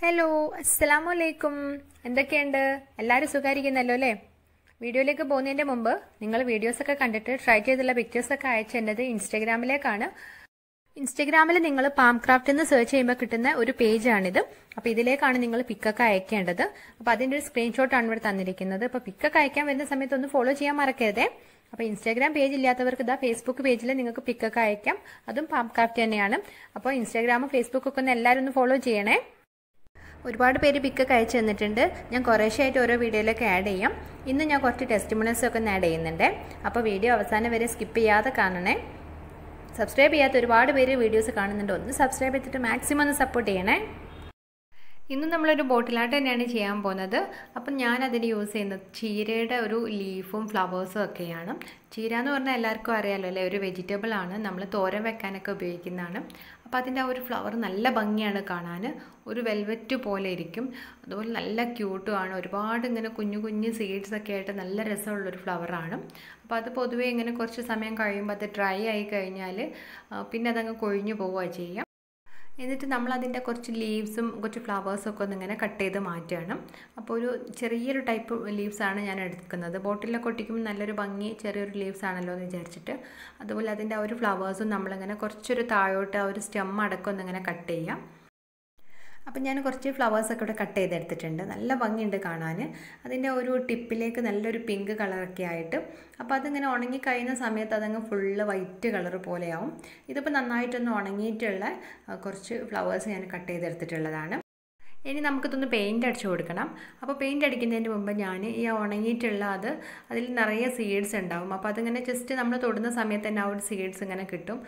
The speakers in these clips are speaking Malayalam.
ഹലോ അസ്സലാമു അലൈക്കും. എന്തൊക്കെയുണ്ട്? എല്ലാവരും സുഖമായിരിക്കുന്നല്ലോ അല്ലേ? വീഡിയോയിലേക്ക് പോകുന്നതിൻ്റെ മുമ്പ് നിങ്ങൾ വീഡിയോസൊക്കെ കണ്ടിട്ട് ട്രൈ ചെയ്തുള്ള പിക്ചേഴ്സൊക്കെ അയച്ചേണ്ടത് ഇൻസ്റ്റാഗ്രാമിലേക്കാണ്. ഇൻസ്റ്റാഗ്രാമിൽ നിങ്ങൾ പാം ക്രാഫ്റ്റ് എന്ന് സെർച്ച് ചെയ്യുമ്പോൾ കിട്ടുന്ന ഒരു പേജാണിത്. അപ്പോൾ ഇതിലേക്കാണ് നിങ്ങൾ പിക്കൊക്കെ അയക്കേണ്ടത്. അപ്പോൾ അതിൻ്റെ ഒരു സ്ക്രീൻഷോട്ടാണ് ഇവിടെ തന്നിരിക്കുന്നത്. അപ്പോൾ പിക്കൊക്കെ അയക്കാൻ വരുന്ന സമയത്ത് ഒന്ന് ഫോളോ ചെയ്യാൻ മറക്കരുതേ. അപ്പോൾ ഇൻസ്റ്റാഗ്രാം പേജ് ഇല്ലാത്തവർക്ക് ഇതാ ഫേസ്ബുക്ക് പേജിൽ നിങ്ങൾക്ക് പിക്കൊക്കെ അയക്കാം. അതും പാം ക്രാഫ്റ്റ് തന്നെയാണ്. അപ്പോൾ ഇൻസ്റ്റാഗ്രാമും ഫേസ്ബുക്കൊക്കെ ഒന്ന് എല്ലാവരും ഒന്ന് ഫോളോ ചെയ്യണേ. ഒരുപാട് പേര് പിക്കൊക്കെ അയച്ചു തന്നിട്ടുണ്ട്. ഞാൻ കുറേശ്ശായിട്ട് ഓരോ വീഡിയോയിലൊക്കെ ആഡ് ചെയ്യാം. ഇന്ന് ഞാൻ കുറച്ച് ടെസ്റ്റിമോണിയൽസൊക്കെ ഒന്ന് ആഡ് ചെയ്യുന്നുണ്ട്. അപ്പോൾ വീഡിയോ അവസാനം വരെ സ്കിപ്പ് ചെയ്യാതെ കാണണേ. സബ്സ്ക്രൈബ് ചെയ്യാത്ത ഒരുപാട് പേര് വീഡിയോസ് കാണുന്നുണ്ട്. ഒന്ന് സബ്സ്ക്രൈബ് ചെയ്തിട്ട് മാക്സിമം ഒന്ന് സപ്പോർട്ട് ചെയ്യണേ. ഇന്ന് നമ്മളൊരു ബോട്ടിൽ ആർട്ട് തന്നെയാണ് ചെയ്യാൻ പോകുന്നത്. അപ്പം ഞാനതിന് യൂസ് ചെയ്യുന്നത് ചീരയുടെ ഒരു ലീഫും ഫ്ലവേഴ്സും ഒക്കെയാണ്. ചീര എന്ന് പറഞ്ഞാൽ എല്ലാവർക്കും അറിയാമല്ലോ അല്ലേ, ഒരു വെജിറ്റബിൾ ആണ്. നമ്മൾ തോരൻ വെക്കാനൊക്കെ ഉപയോഗിക്കുന്നതാണ്. അപ്പോൾ അതിൻ്റെ ആ ഒരു ഫ്ലവർ നല്ല ഭംഗിയാണ് കാണാൻ. ഒരു വെൽവെറ്റ് പോലെ ഇരിക്കും. അതുപോലെ നല്ല ക്യൂട്ടുമാണ്. ഒരുപാട് ഇങ്ങനെ കുഞ്ഞു കുഞ്ഞു സീഡ്സ് ഒക്കെ ആയിട്ട് നല്ല രസമുള്ളൊരു ഫ്ലവറാണ്. അപ്പോൾ അത് പൊതുവേ ഇങ്ങനെ കുറച്ച് സമയം കഴിയുമ്പോൾ അത് ഡ്രൈ ആയി കഴിഞ്ഞാൽ പിന്നെ അതങ്ങ് കൊഴിഞ്ഞു പോവുക ചെയ്യാം. എന്നിട്ട് നമ്മളതിൻ്റെ കുറച്ച് ലീവ്സും കുറച്ച് ഫ്ലവേഴ്സൊക്കെ ഒന്നിങ്ങനെ കട്ട് ചെയ്ത് മാറ്റുകയാണ്. അപ്പോൾ ഒരു ചെറിയൊരു ടൈപ്പ് ലീവ്സാണ് ഞാൻ എടുക്കുന്നത്. ബോട്ടിലൊക്കെ ഒട്ടിക്കുമ്പോൾ നല്ലൊരു ഭംഗി ചെറിയൊരു ലീവ്സ് ആണല്ലോ എന്ന് വിചാരിച്ചിട്ട്. അതുപോലെ അതിൻ്റെ ആ ഒരു ഫ്ലവേഴ്സും നമ്മളിങ്ങനെ കുറച്ചൊരു താഴോട്ട് ആ ഒരു സ്റ്റെം അടക്കം ഒന്നിങ്ങനെ കട്ട് ചെയ്യാം. അപ്പം ഞാൻ കുറച്ച് ഫ്ലവേഴ്സൊക്കെ ഇവിടെ കട്ട് ചെയ്തെടുത്തിട്ടുണ്ട്. നല്ല ഭംഗിയുണ്ട് കാണാൻ. അതിൻ്റെ ഒരു ടിപ്പിലേക്ക് നല്ലൊരു പിങ്ക് കളറൊക്കെ ആയിട്ട്. അപ്പോൾ അതിങ്ങനെ ഉണങ്ങി കഴിയുന്ന സമയത്ത് അതങ്ങ് ഫുള്ള് വൈറ്റ് കളർ പോലെയാവും. ഇതിപ്പോൾ നന്നായിട്ടൊന്ന് ഉണങ്ങിയിട്ടുള്ള കുറച്ച് ഫ്ലവേഴ്സ് ഞാൻ കട്ട് ചെയ്തെടുത്തിട്ടുള്ളതാണ്. ഇനി നമുക്കിതൊന്ന് പെയിൻ്റ് അടിച്ചു കൊടുക്കണം. അപ്പോൾ പെയിൻ്റ് അടിക്കുന്നതിന് മുമ്പ് ഞാൻ ഈ ഉണങ്ങിയിട്ടുള്ള അതിൽ നിറയെ സീഡ്സ് ഉണ്ടാവും. അപ്പോൾ അതിങ്ങനെ ജസ്റ്റ് നമ്മൾ തൊടുന്ന സമയത്ത് തന്നെ ആ ഒരു സീഡ്സ് ഇങ്ങനെ കിട്ടും.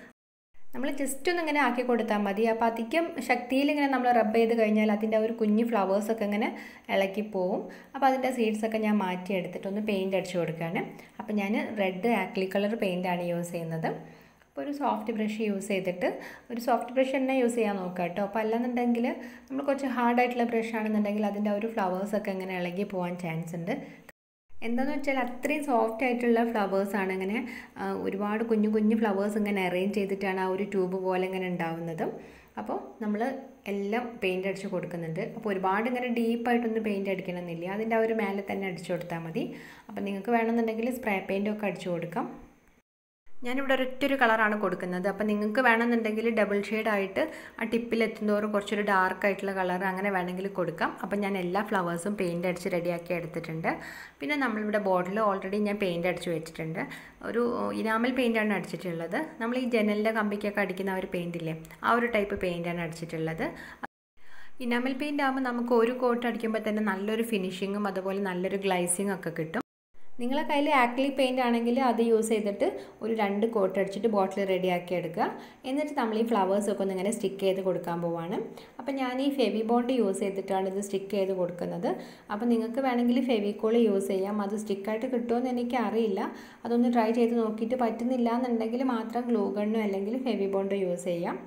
നമ്മൾ ജസ്റ്റ് ഒന്ന് ഇങ്ങനെ ആക്കി കൊടുത്താൽ മതി. അപ്പോൾ അധികം ശക്തിയിൽ ഇങ്ങനെ നമ്മൾ റബ്ബ് ചെയ്ത് കഴിഞ്ഞാൽ അതിൻ്റെ ഒരു കുഞ്ഞു ഫ്ലവേഴ്സൊക്കെ ഇങ്ങനെ ഇളക്കിപ്പോവും. അപ്പോൾ അതിൻ്റെ സീഡ്സൊക്കെ ഞാൻ മാറ്റിയെടുത്തിട്ടൊന്ന് പെയിൻ്റ് അടിച്ചു കൊടുക്കുകയാണ്. അപ്പോൾ ഞാൻ റെഡ് ആക്ലി കളർ പെയിൻ്റാണ് യൂസ് ചെയ്യുന്നത്. അപ്പോൾ ഒരു സോഫ്റ്റ് ബ്രഷ് യൂസ് ചെയ്തിട്ട്, ഒരു സോഫ്റ്റ് ബ്രഷ് തന്നെ യൂസ് ചെയ്യാൻ നോക്കുക കേട്ടോ. അപ്പോൾ അല്ലെന്നുണ്ടെങ്കിൽ നമ്മൾ കുറച്ച് ഹാർഡായിട്ടുള്ള ബ്രഷ് ആണെന്നുണ്ടെങ്കിൽ അതിൻ്റെ ഒരു ഫ്ലവേഴ്സൊക്കെ ഇങ്ങനെ ഇളകി പോകാൻ ചാൻസ് ഉണ്ട്. എന്താണെന്ന് വെച്ചാൽ അത്രയും സോഫ്റ്റ് ആയിട്ടുള്ള ഫ്ലവേഴ്സാണ്. ഇങ്ങനെ ഒരുപാട് കുഞ്ഞു കുഞ്ഞു ഫ്ലവേഴ്സ് ഇങ്ങനെ അറേഞ്ച് ചെയ്തിട്ടാണ് ആ ഒരു ട്യൂബ് പോലെ ഇങ്ങനെ ഉണ്ടാവുന്നത്. അപ്പോൾ നമ്മൾ എല്ലാം പെയിൻ്റ് അടിച്ച് കൊടുക്കുന്നുണ്ട്. അപ്പോൾ ഒരുപാട് ഇങ്ങനെ ഡീപ്പായിട്ടൊന്നും പെയിൻ്റ് അടിക്കണമെന്നില്ല. അതിൻ്റെ ആ ഒരു മേലെ തന്നെ അടിച്ചു കൊടുത്താൽ മതി. അപ്പോൾ നിങ്ങൾക്ക് വേണമെന്നുണ്ടെങ്കിൽ സ്പ്രേ പെയിൻ്റൊക്കെ അടിച്ചു കൊടുക്കാം. ഞാനിവിടെ ഒരൊറ്റൊരു കളറാണ് കൊടുക്കുന്നത്. അപ്പോൾ നിങ്ങൾക്ക് വേണമെന്നുണ്ടെങ്കിൽ ഡബിൾ ഷെയ്ഡായിട്ട് ആ ടിപ്പിലെത്തുന്നതോറും കുറച്ചൊരു ഡാർക്കായിട്ടുള്ള കളർ അങ്ങനെ വേണമെങ്കിൽ കൊടുക്കാം. അപ്പോൾ ഞാൻ എല്ലാ ഫ്ലവേഴ്സും പെയിൻ്റ് അടിച്ച് റെഡിയാക്കി എടുത്തിട്ടുണ്ട്. പിന്നെ നമ്മളിവിടെ ബോർഡിൽ ഓൾറെഡി ഞാൻ പെയിൻ്റ് അടിച്ച് വെച്ചിട്ടുണ്ട്. ഒരു ഇനാമൽ പെയിൻ്റാണ് അടിച്ചിട്ടുള്ളത്. നമ്മൾ ഈ ജനലിൻ്റെ കമ്പിക്കൊക്കെ അടിക്കുന്ന ആ ഒരു പെയിൻറ്റില്ലേ, ആ ഒരു ടൈപ്പ് പെയിൻ്റാണ് അടിച്ചിട്ടുള്ളത്. ഇനാമൽ പെയിൻ്റ് ആകുമ്പോൾ നമുക്ക് ഒരു കോട്ട് അടിക്കുമ്പോൾ തന്നെ നല്ലൊരു ഫിനിഷിങ്ങും അതുപോലെ നല്ലൊരു ഗ്ലൈസിങ്ങും ഒക്കെ കിട്ടും. നിങ്ങളെ കയ്യിൽ ആക്ലി പെയിൻ്റ് ആണെങ്കിൽ അത് യൂസ് ചെയ്തിട്ട് ഒരു 2 കോട്ട് അടിച്ചിട്ട് ബോട്ടിൽ റെഡിയാക്കി എടുക്കുക. എന്നിട്ട് നമ്മൾ ഈ ഫ്ലവേഴ്സൊക്കെ ഒന്ന് ഇങ്ങനെ സ്റ്റിക്ക് ചെയ്ത് കൊടുക്കാൻ പോവാണ്. അപ്പോൾ ഞാൻ ഈ ഫെവി ബോണ്ട് യൂസ് ചെയ്തിട്ടാണ് ഇത് സ്റ്റിക്ക് ചെയ്ത് കൊടുക്കുന്നത്. അപ്പോൾ നിങ്ങൾക്ക് വേണമെങ്കിൽ ഫെവിക്കോൾ യൂസ് ചെയ്യാം. അത് സ്റ്റിക്കായിട്ട് കിട്ടുമെന്ന് എനിക്ക് അറിയില്ല. അതൊന്ന് ട്രൈ ചെയ്ത് നോക്കിയിട്ട് പറ്റുന്നില്ല എന്നുണ്ടെങ്കിൽ മാത്രം ഗ്ലൂ ഗണ്ണോ അല്ലെങ്കിൽ ഫെവി ബോണ്ടോ യൂസ് ചെയ്യാം.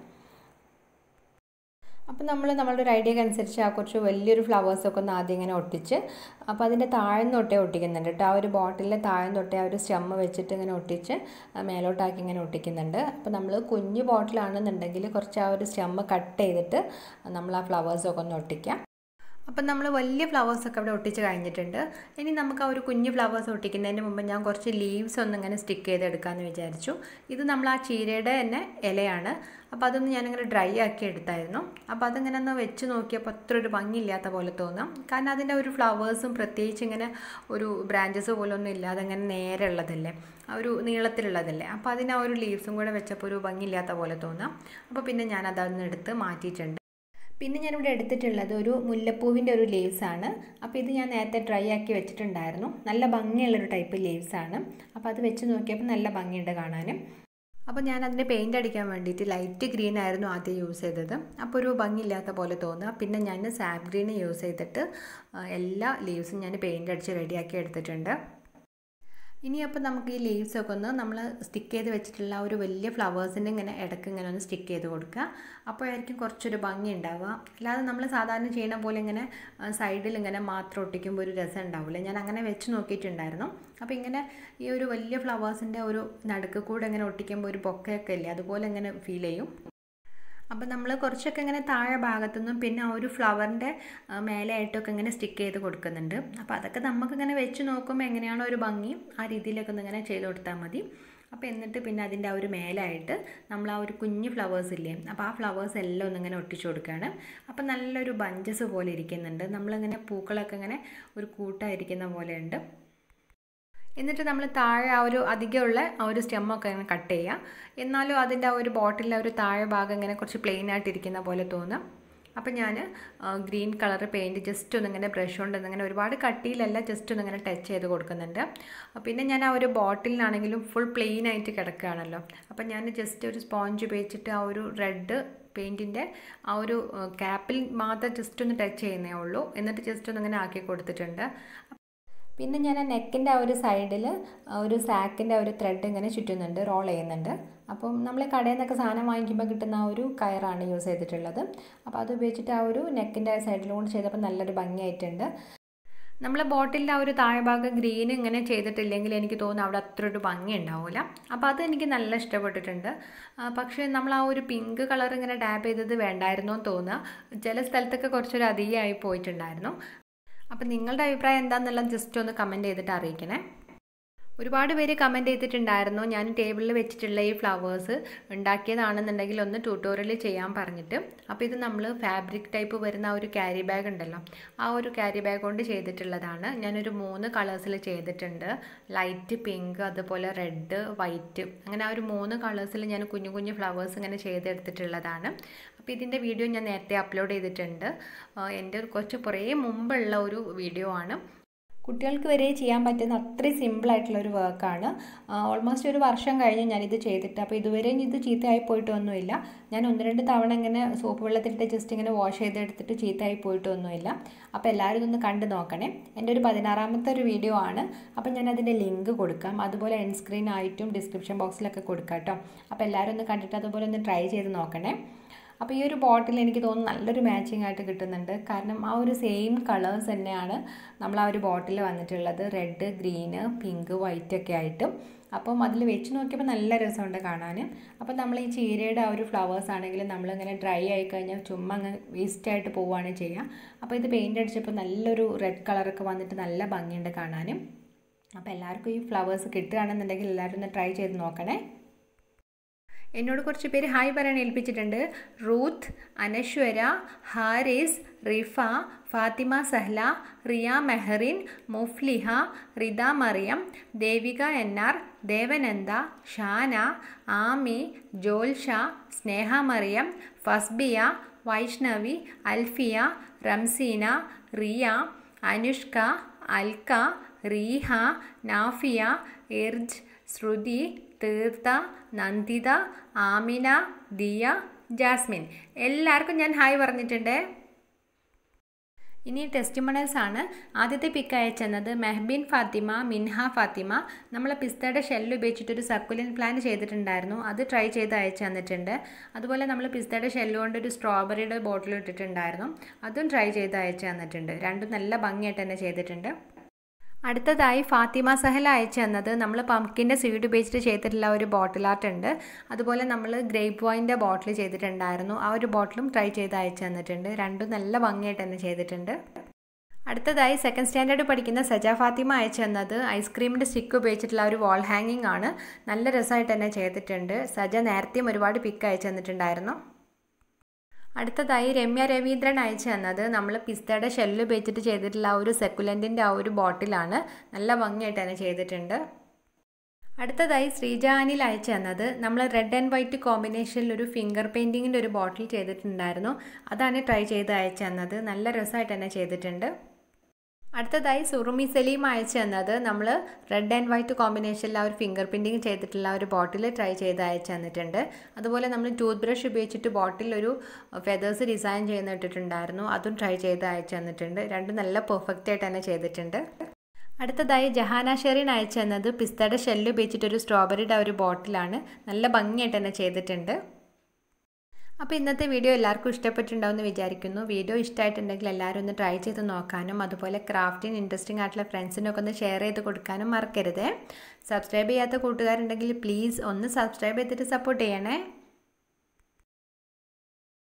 അപ്പോൾ നമ്മളുടെ ഒരു ഐഡിയക്ക് അനുസരിച്ച് ആ കുറച്ച് വലിയൊരു ഫ്ലവേഴ്സൊക്കെ ഒന്ന് ആദ്യം ഇങ്ങനെ ഒട്ടിച്ച്, അപ്പോൾ അതിൻ്റെ താഴെ തൊട്ടേ ഒട്ടിക്കുന്നുണ്ട് കേട്ടോ. ആ ഒരു ബോട്ടിലിൻ്റെ താഴെ തൊട്ടേ ആ ഒരു സ്റ്റെമ്മ് വെച്ചിട്ട് ഇങ്ങനെ ഒട്ടിച്ച് മേലോട്ടാക്കി ഇങ്ങനെ ഒട്ടിക്കുന്നുണ്ട്. അപ്പോൾ നമ്മൾ കുഞ്ഞു ബോട്ടിലാണെന്നുണ്ടെങ്കിൽ കുറച്ച് ആ ഒരു സ്റ്റെമ്മ് കട്ട് ചെയ്തിട്ട് നമ്മൾ ആ ഫ്ലവേഴ്സൊക്കെ ഒന്ന് ഒട്ടിക്കാം. അപ്പം നമ്മൾ വലിയ ഫ്ലവേഴ്സൊക്കെ അവിടെ ഒട്ടിച്ച് കഴിഞ്ഞിട്ടുണ്ട്. ഇനി നമുക്ക് ആ ഒരു കുഞ്ഞു ഫ്ലവേഴ്സ് ഒട്ടിക്കുന്നതിന് മുമ്പ് ഞാൻ കുറച്ച് ലീവ്സ് ഒന്നിങ്ങനെ സ്റ്റിക്ക് ചെയ്തെടുക്കാമെന്ന് വിചാരിച്ചു. ഇത് നമ്മൾ ആ ചീരയുടെ തന്നെ ഇലയാണ്. അപ്പോൾ അതൊന്ന് ഞാനിങ്ങനെ ഡ്രൈ ആക്കി എടുത്തായിരുന്നു. അപ്പോൾ അതിങ്ങനെ ഒന്ന് വെച്ച് നോക്കിയപ്പോൾ അത്ര ഒരു ഭംഗിയില്ലാത്ത പോലെ തോന്നാം. കാരണം അതിൻ്റെ ഒരു ഫ്ലവേഴ്സും പ്രത്യേകിച്ച് ഇങ്ങനെ ഒരു ബ്രാഞ്ചസ് പോലൊന്നും ഇല്ലാതെ അങ്ങനെ നേരെ ഉള്ളതല്ലേ, ആ ഒരു നീളത്തിലുള്ളതല്ലേ. അപ്പോൾ അതിന് ആ ഒരു ലീവ്സും കൂടെ വെച്ചപ്പോൾ ഒരു ഭംഗിയില്ലാത്ത പോലെ തോന്നാം. അപ്പോൾ പിന്നെ ഞാൻ അതൊന്ന് എടുത്ത് മാറ്റിയിട്ടുണ്ട്. പിന്നെ ഞാനിവിടെ എടുത്തിട്ടുള്ളത് ഒരു മുല്ലപ്പൂവിൻ്റെ ഒരു ലീവ്സാണ്. അപ്പോൾ ഇത് ഞാൻ നേരത്തെ ഡ്രൈ ആക്കി വെച്ചിട്ടുണ്ടായിരുന്നു. നല്ല ഭംഗിയുള്ളൊരു ടൈപ്പ് ലീവ്സാണ്. അപ്പോൾ അത് വെച്ച് നോക്കിയപ്പോൾ നല്ല ഭംഗിയുണ്ട് കാണാനും. അപ്പോൾ ഞാൻ അതിൻ്റെ പെയിൻ്റ് അടിക്കാൻ വേണ്ടിയിട്ട് ലൈറ്റ് ഗ്രീൻ ആയിരുന്നു ആദ്യം യൂസ് ചെയ്തത്. അപ്പോൾ ഒരു ഭംഗിയില്ലാത്ത പോലെ തോന്നുക. പിന്നെ ഞാൻ സാപ്പ് ഗ്രീൻ യൂസ് ചെയ്തിട്ട് എല്ലാ ലീവ്സും ഞാൻ പെയിൻ്റ് അടിച്ച് റെഡിയാക്കി എടുത്തിട്ടുണ്ട്. ഇനി അപ്പോൾ നമുക്ക് ഈ ലീവ്സൊക്കെ ഒന്ന് നമ്മൾ സ്റ്റിക്ക് ചെയ്ത് വെച്ചിട്ടുള്ള ഒരു വലിയ ഫ്ലവേഴ്സിൻ്റെ ഇങ്ങനെ ഇടയ്ക്ക് ഇങ്ങനെ ഒന്ന് സ്റ്റിക്ക് ചെയ്ത് കൊടുക്കുക. അപ്പോഴായിരിക്കും കുറച്ചൊരു ഭംഗി ഉണ്ടാവുക. അല്ലാതെ നമ്മൾ സാധാരണ ചെയ്യുന്ന പോലെ ഇങ്ങനെ സൈഡിൽ ഇങ്ങനെ മാത്രം ഒട്ടിക്കുമ്പോൾ ഒരു രസം ഉണ്ടാവില്ല. ഞാൻ അങ്ങനെ വെച്ച് നോക്കിയിട്ടുണ്ടായിരുന്നു. അപ്പോൾ ഇങ്ങനെ ഈ ഒരു വലിയ ഫ്ലവേഴ്സിൻ്റെ ഒരു നടുക്ക് കൂടെ ഇങ്ങനെ ഒട്ടിക്കുമ്പോൾ ഒരു ബൊക്കയൊക്കെ ഇല്ലേ, അതുപോലെ ഇങ്ങനെ ഫീൽ ചെയ്യും. അപ്പോൾ നമ്മൾ കുറച്ചൊക്കെ ഇങ്ങനെ താഴെ ഭാഗത്തുനിന്നും പിന്നെ ആ ഒരു ഫ്ലവറിൻ്റെ മേലെയായിട്ടൊക്കെ ഇങ്ങനെ സ്റ്റിക്ക് ചെയ്ത് കൊടുക്കുന്നുണ്ട്. അപ്പോൾ അതൊക്കെ നമുക്കിങ്ങനെ വെച്ച് നോക്കുമ്പോൾ എങ്ങനെയാണോ ഒരു ഭംഗി ആ രീതിയിലൊക്കെ ഒന്ന് ഇങ്ങനെ ചെയ്ത് കൊടുത്താൽ മതി. അപ്പോൾ എന്നിട്ട് പിന്നെ അതിൻ്റെ ആ ഒരു മേലായിട്ട് നമ്മൾ ആ ഒരു കുഞ്ഞ് ഫ്ലവേഴ്സ് ഇല്ലേ, അപ്പോൾ ആ ഫ്ലവേഴ്സ് എല്ലാം ഒന്നിങ്ങനെ ഒട്ടിച്ചു കൊടുക്കുകയാണ്. അപ്പോൾ നല്ലൊരു ബഞ്ചസ് പോലെ ഇരിക്കുന്നുണ്ട്. നമ്മളിങ്ങനെ പൂക്കളൊക്കെ ഇങ്ങനെ ഒരു കൂട്ടായിരിക്കുന്ന പോലെയുണ്ട്. എന്നിട്ട് നമ്മൾ താഴെ ആ ഒരു അധികമുള്ള ആ ഒരു സ്റ്റെമ്മൊക്കെ ഇങ്ങനെ കട്ട് ചെയ്യുക. എന്നാലും അതിൻ്റെ ആ ഒരു ബോട്ടിലിൻ്റെ ഒരു താഴെ ഭാഗം ഇങ്ങനെ കുറച്ച് പ്ലെയിൻ ആയിട്ടിരിക്കുന്ന പോലെ തോന്നും. അപ്പോൾ ഞാൻ ഗ്രീൻ കളർ പെയിൻറ്റ് ജസ്റ്റ് ഒന്നിങ്ങനെ ബ്രഷ് കൊണ്ട് ഒന്നിങ്ങനെ ഒരുപാട് കട്ടിയിലല്ല, ജസ്റ്റ് ഒന്നിങ്ങനെ ടച്ച് ചെയ്ത് കൊടുക്കുന്നുണ്ട്. പിന്നെ ഞാൻ ആ ഒരു ബോട്ടിലിനാണെങ്കിലും ഫുൾ പ്ലെയിൻ ആയിട്ട് കിടക്കുകയാണല്ലോ, അപ്പോൾ ഞാൻ ജസ്റ്റ് ഒരു സ്പോഞ്ച് ഉപയോഗിച്ചിട്ട് ആ ഒരു റെഡ് പെയിൻറ്റിൻ്റെ ആ ഒരു ക്യാപ്പിൽ മാത്രം ജസ്റ്റ് ഒന്ന് ടച്ച് ചെയ്യുന്നേ ഉള്ളൂ. എന്നിട്ട് ജസ്റ്റ് ഒന്നിങ്ങനെ ആക്കി കൊടുത്തിട്ടുണ്ട്. പിന്നെ ഞാൻ ആ നെക്കിൻ്റെ ആ ഒരു സൈഡിൽ ഒരു സാക്കിൻ്റെ ഒരു ത്രെഡ് ഇങ്ങനെ ചുറ്റുന്നുണ്ട്, റോൾ ചെയ്യുന്നുണ്ട്. അപ്പം നമ്മൾ കടയിൽ നിന്നൊക്കെ സാധനം വാങ്ങിക്കുമ്പോൾ കിട്ടുന്ന ആ ഒരു കയറാണ് യൂസ് ചെയ്തിട്ടുള്ളത്. അപ്പോൾ അത് ഉപയോഗിച്ചിട്ട് ആ ഒരു നെക്കിൻ്റെ സൈഡിലൂടെ ചെയ്തപ്പോൾ നല്ലൊരു ഭംഗിയായിട്ടുണ്ട്. നമ്മൾ ബോട്ടിലിൻ്റെ ആ ഒരു താഴെ ഭാഗം ഗ്രീൻ ഇങ്ങനെ ചെയ്തിട്ടില്ലെങ്കിൽ എനിക്ക് തോന്നുന്നു അവിടെ അത്ര ഒരു ഭംഗി ഉണ്ടാവില്ല. അപ്പോൾ അത് എനിക്ക് നല്ല ഇഷ്ടപ്പെട്ടിട്ടുണ്ട്. പക്ഷേ നമ്മൾ ആ ഒരു പിങ്ക് കളർ ഇങ്ങനെ ഡാപ്പ് ചെയ്തത് വേണ്ടായിരുന്നോ എന്ന് തോന്നുക. ചില സ്ഥലത്തൊക്കെ കുറച്ചൊരു അധികമായി പോയിട്ടുണ്ടായിരുന്നു. അപ്പം നിങ്ങളുടെ അഭിപ്രായം എന്താണെന്നുള്ളത് ജസ്റ്റ് ഒന്ന് കമൻറ്റ് ചെയ്തിട്ട് അറിയിക്കണേ. ഒരുപാട് പേര് കമൻറ്റ് ചെയ്തിട്ടുണ്ടായിരുന്നു ഞാൻ ടേബിളിൽ വെച്ചിട്ടുള്ള ഈ ഫ്ലവേഴ്സ് ഉണ്ടാക്കിയതാണെന്നുണ്ടെങ്കിൽ ഒന്ന് ട്യൂട്ടോറിയൽ ചെയ്യാൻ പറഞ്ഞിട്ട്. അപ്പോൾ ഇത് നമ്മൾ ഫാബ്രിക് ടൈപ്പ് വരുന്ന ആ ഒരു ക്യാരി ബാഗ് ഉണ്ടല്ലോ, ആ ഒരു ക്യാരി ബാഗ് കൊണ്ട് ചെയ്തിട്ടുള്ളതാണ്. ഞാനൊരു 3 കളേഴ്സിൽ ചെയ്തിട്ടുണ്ട്. ലൈറ്റ് പിങ്ക്, അതുപോലെ റെഡ്, വൈറ്റ്, അങ്ങനെ ആ ഒരു 3 കളേഴ്സിൽ ഞാൻ കുഞ്ഞു കുഞ്ഞു ഫ്ലവേഴ്സ് ഇങ്ങനെ ചെയ്തെടുത്തിട്ടുള്ളതാണ്. അപ്പോൾ ഇതിൻ്റെ വീഡിയോ ഞാൻ നേരത്തെ അപ്ലോഡ് ചെയ്തിട്ടുണ്ട്. എൻ്റെ കുറേ മുമ്പുള്ള ഒരു വീഡിയോ ആണ്. കുട്ടികൾക്ക് വരെ ചെയ്യാൻ പറ്റുന്ന അത്രയും സിമ്പിളായിട്ടുള്ളൊരു വർക്കാണ്. ഓൾമോസ്റ്റ് ഒരു വർഷം കഴിഞ്ഞ് ഞാനിത് ചെയ്തിട്ട്. അപ്പോൾ ഇതുവരെ ഇത് ചീത്തയായി പോയിട്ടൊന്നുമില്ല. ഞാൻ 1-2 തവണ ഇങ്ങനെ സോപ്പ് വെള്ളത്തിലിട്ട് ജസ്റ്റ് ഇങ്ങനെ വാഷ് ചെയ്തെടുത്തിട്ട് ചീത്തയായി പോയിട്ടൊന്നുമില്ല. അപ്പോൾ എല്ലാവരും ഇതൊന്ന് കണ്ടു നോക്കണേ. എൻ്റെ ഒരു 16ാമത്തെ ഒരു വീഡിയോ ആണ്. അപ്പോൾ ഞാൻ അതിൻ്റെ ലിങ്ക് കൊടുക്കാം, അതുപോലെ എൻഡ് സ്ക്രീൻ ആയിട്ടും ഡിസ്ക്രിപ്ഷൻ ബോക്സിലൊക്കെ കൊടുക്കാം കേട്ടോ. അപ്പോൾ എല്ലാവരും ഒന്ന് കണ്ടിട്ട് അതുപോലെ ഒന്ന് ട്രൈ ചെയ്ത് നോക്കണേ. അപ്പോൾ ഈ ഒരു ബോട്ടിൽ എനിക്ക് തോന്നുന്നു നല്ലൊരു മാച്ചിങ് ആയിട്ട് കിട്ടുന്നുണ്ട്. കാരണം ആ ഒരു സെയിം കളേഴ്സ് തന്നെയാണ് നമ്മൾ ആ ഒരു ബോട്ടിൽ വന്നിട്ടുള്ളത്, റെഡ്, ഗ്രീന്, പിങ്ക്, വൈറ്റ് ഒക്കെ ആയിട്ടും. അപ്പം അതിൽ വെച്ച് നോക്കിയപ്പോൾ നല്ല രസമുണ്ട് കാണാൻ. അപ്പോൾ നമ്മൾ ഈ ചീരയുടെ ആ ഒരു ഫ്ലവേഴ്സ് ആണെങ്കിൽ നമ്മളിങ്ങനെ ഡ്രൈ ആയി കഴിഞ്ഞാൽ ചുമ്മാ അങ്ങ് വേസ്റ്റായിട്ട് പോവുകയാണ് ചെയ്യുക. അപ്പോൾ ഇത് പെയിൻ്റ് അടിച്ചപ്പോൾ നല്ലൊരു റെഡ് കളറൊക്കെ വന്നിട്ട് നല്ല ഭംഗിയുണ്ട് കാണാനും. അപ്പോൾ എല്ലാവർക്കും ഈ ഫ്ലവേഴ്സ് കിട്ടുകയാണെന്നുണ്ടെങ്കിൽ എല്ലാവരും ഒന്ന് ട്രൈ ചെയ്ത് നോക്കണേ. എന്നോട് കുറച്ച് പേര് ഹായ് പറയാൻ ഏൽപ്പിച്ചിട്ടുണ്ട്. റൂത്ത്, അനശ്വര, ഹാരിസ്, റിഫ, ഫാത്തിമ സഹ്ല, റിയ മെഹറിൻ, മുഫ്ലിഹ, റിദ മറിയം, ദേവിക NR, ദേവനന്ദ, ഷാന, ആമി, ജോൽഷ, സ്നേഹ മറിയം, ഫസ്ബിയ, വൈഷ്ണവി, അൽഫിയ, റംസീന, റിയ, അനുഷ്ക, അൽക്ക, റീഹ, നാഫിയ, ഇർജ്, ശ്രുതി, തീർത്ത, നന്ദിത, ആമിന, ദിയ, ജാസ്മിൻ, എല്ലാവർക്കും ഞാൻ ഹായ് പറഞ്ഞിട്ടുണ്ട്. ഇനി ടെസ്റ്റിമോണിയൽസ് ആണ്. ആദ്യത്തെ പിക്ക് അയച്ചെന്നത് മെഹബീൻ ഫാത്തിമ, മിൻഹ ഫാത്തിമ. നമ്മൾ പിസ്തയുടെ ഷെല്ല് ഉപയോഗിച്ചിട്ടൊരു സർക്കുലൻ പ്ലാന്റ് ചെയ്തിട്ടുണ്ടായിരുന്നു, അത് ട്രൈ ചെയ്ത് അയച്ചു തന്നിട്ടുണ്ട്. അതുപോലെ നമ്മൾ പിസ്തയുടെ ഷെല്ല് കൊണ്ട് ഒരു സ്ട്രോബെറിയുടെ ബോട്ടിൽ ഇട്ടിട്ടുണ്ടായിരുന്നു, അതും ട്രൈ ചെയ്ത് അയച്ചു തന്നിട്ടുണ്ട്. രണ്ടും നല്ല ഭംഗിയായിട്ട് തന്നെ ചെയ്തിട്ടുണ്ട്. അടുത്തതായി ഫാത്തിമ സഹല അയച്ചു തന്നത് നമ്മൾ പംകിൻ്റെ സീഡ് ഉപയോഗിച്ചിട്ട് ചെയ്തിട്ടുള്ള ഒരു ബോട്ടിൽ ആർട്ട് ഉണ്ട്. അതുപോലെ നമ്മൾ ഗ്രേപ്പ് വൈൻ്റെ ബോട്ടിൽ ചെയ്തിട്ടുണ്ടായിരുന്നു, ആ ഒരു ബോട്ടിലും ട്രൈ ചെയ്ത് അയച്ചു തന്നിട്ടുണ്ട്. രണ്ടും നല്ല ഭംഗിയായിട്ട് തന്നെ ചെയ്തിട്ടുണ്ട്. അടുത്തതായി 2nd സ്റ്റാൻഡേർഡ് പഠിക്കുന്ന സജ ഫാത്തിമ അയച്ചു തന്നത് ഐസ്ക്രീമിൻ്റെ സ്റ്റിക്ക് ഉപയോഗിച്ചിട്ടുള്ള ഒരു വാൾ ഹാങ്ങിങ് ആണ്. നല്ല രസമായിട്ട് തന്നെ ചെയ്തിട്ടുണ്ട്. സജ നേരത്തെയും ഒരുപാട് പിക്ക് അയച്ചു തന്നിട്ടുണ്ടായിരുന്നു. അടുത്തതായി രമ്യ രവീന്ദ്രൻ അയച്ചു തന്നത് നമ്മൾ പിസ്തയുടെ ഷെല്ല് ഉപയോഗിച്ചിട്ട് ചെയ്തിട്ടുള്ള ആ ഒരു സെക്കുലൻറ്റിൻ്റെ ആ ഒരു ബോട്ടിലാണ്. നല്ല ഭംഗിയായിട്ട് തന്നെ ചെയ്തിട്ടുണ്ട്. അടുത്തതായി ശ്രീജ അനിൽ അയച്ചു തന്നത് നമ്മൾ റെഡ് ആൻഡ് വൈറ്റ് കോമ്പിനേഷനിൽ ഒരു ഫിംഗർ പെയിൻറ്റിങ്ങിൻ്റെ ഒരു ബോട്ടിൽ ചെയ്തിട്ടുണ്ടായിരുന്നു, അതാണ് ട്രൈ ചെയ്ത് അയച്ചു തന്നത്. നല്ല രസമായിട്ട് തന്നെ ചെയ്തിട്ടുണ്ട്. അടുത്തതായി സുറുമി സലീം അയച്ചു തന്നത് നമ്മൾ റെഡ് ആൻഡ് വൈറ്റ് കോമ്പിനേഷനിൽ ആ ഒരു ഫിംഗർ പ്രിൻറ്റിങ് ചെയ്തിട്ടുള്ള ഒരു ബോട്ടിൽ ട്രൈ ചെയ്ത് അയച്ചു തന്നിട്ടുണ്ട്. അതുപോലെ നമ്മൾ ടൂത്ത് ബ്രഷ് ഉപയോഗിച്ചിട്ട് ബോട്ടിൽ ഒരു ഫെദേഴ്സ് ഡിസൈൻ ചെയ്യുന്നിട്ടിട്ടുണ്ടായിരുന്നു, അതും ട്രൈ ചെയ്ത് അയച്ചു തന്നിട്ടുണ്ട്. രണ്ടും നല്ല പെർഫെക്റ്റ് ആയിട്ട് തന്നെ ചെയ്തിട്ടുണ്ട്. അടുത്തതായി ജഹാന ഷെറിൻ അയച്ചു തന്നത് പിസ്തയുടെ ഷെല്ല് ഉപയോഗിച്ചിട്ടൊരു സ്ട്രോബെറിയുടെ ഒരു ബോട്ടിലാണ്. നല്ല ഭംഗിയായിട്ട് തന്നെ ചെയ്തിട്ടുണ്ട്. അപ്പോൾ ഇന്നത്തെ വീഡിയോ എല്ലാവർക്കും ഇഷ്ടപ്പെട്ടിട്ടുണ്ടാവുമെന്ന് വിചാരിക്കുന്നു. വീഡിയോ ഇഷ്ടമായിട്ടുണ്ടെങ്കിൽ എല്ലാവരും ഒന്ന് ട്രൈ ചെയ്ത് നോക്കാനും അതുപോലെ ക്രാഫ്റ്റിന് ഇൻട്രസ്റ്റിംഗ് ആയിട്ടുള്ള ഫ്രണ്ട്സിനൊക്കെ ഒന്ന് ഷെയർ ചെയ്ത് കൊടുക്കാനും മറക്കരുത്. സബ്സ്ക്രൈബ് ചെയ്യാത്ത കൂട്ടുകാരുണ്ടെങ്കിൽ പ്ലീസ് ഒന്ന് സബ്സ്ക്രൈബ് ചെയ്തിട്ട് സപ്പോർട്ട് ചെയ്യണേ.